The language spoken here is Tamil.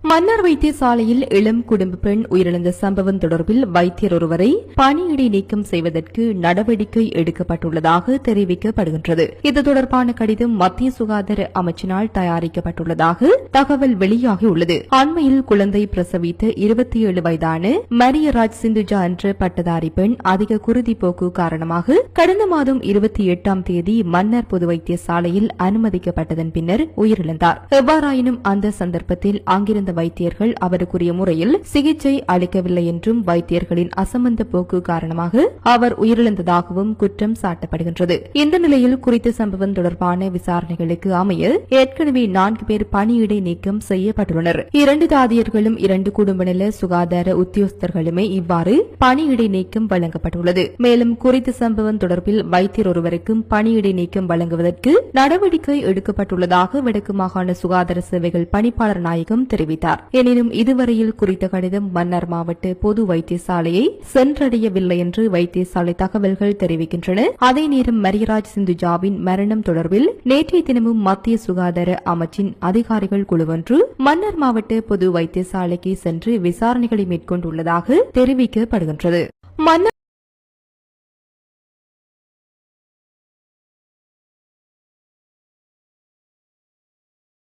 மன்னார் வைத்தியசாலையில் இளம் குடும்ப பெண் உயிரிழந்த சம்பவம் தொடர்பில் வைத்தியர் ஒருவரை பணியிடை நீக்கம் செய்வதற்கு நடவடிக்கை எடுக்கப்பட்டுள்ளதாக தெரிவிக்கப்படுகின்றது. இது தொடர்பான கடிதம் மத்திய சுகாதார அமைச்சினால் தயாரிக்கப்பட்டுள்ளதாக தகவல் வெளியாகியுள்ளது. அண்மையில் குழந்தை பிரசவித்த 27 வயதான மரியராஜ் சிந்துஜா என்ற பட்டதாரி பெண் அதிக குருதிப்போக்கு காரணமாக கடந்த மாதம் 28ஆம் தேதி மன்னார் பொது வைத்தியசாலையில் அனுமதிக்கப்பட்டதன் பின்னர் உயிரிழந்தார். எவ்வாறாயினும் அந்த சந்தர்ப்பத்தில் அங்கிருந்த வைத்தியர்கள் அவருக்குரிய முறையில் சிகிச்சை அளிக்கவில்லை என்றும் வைத்தியர்களின் அசமந்த போக்கு காரணமாக அவர் உயிரிழந்ததாகவும் குற்றம் சாட்டப்படுகின்றது. இந்த நிலையில் குறித்த சம்பவம் தொடர்பான விசாரணைகளுக்கு அமைய ஏற்கனவே 4 பேர் பணியிடை நீக்கம் செய்யப்பட்டுள்ளனர். 2 தாதியர்களும் 2 குடும்ப நல சுகாதார உத்தியோகஸ்தர்களுமே இவ்வாறு பணியிடை நீக்கம் வழங்கப்பட்டுள்ளது. மேலும் குறித்த சம்பவம் தொடர்பில் வைத்தியர் ஒருவருக்கும் பணியிடை நீக்கம் வழங்குவதற்கு நடவடிக்கை எடுக்கப்பட்டுள்ளதாக வடக்கு மாகாண சுகாதார சேவைகள் பணிப்பாளர் நாயகம் தெரிவித்தார். எனினும் இதுவரையில் குறித்த கடிதம் மன்னார் மாவட்ட பொது வைத்தியசாலையை சென்றடையவில்லை என்று வைத்தியசாலை தகவல்கள் தெரிவிக்கின்றன. அதே நேரம் மரியராஜ் சிந்துஜாவின் மரணம் தொடர்பில் நேற்றைய தினமும் மத்திய சுகாதார அமைச்சின் அதிகாரிகள் குழுவொன்று மன்னார் மாவட்ட பொது வைத்தியசாலைக்கு சென்று விசாரணைகளை மேற்கொண்டுள்ளதாக தெரிவிக்கப்படுகின்றது.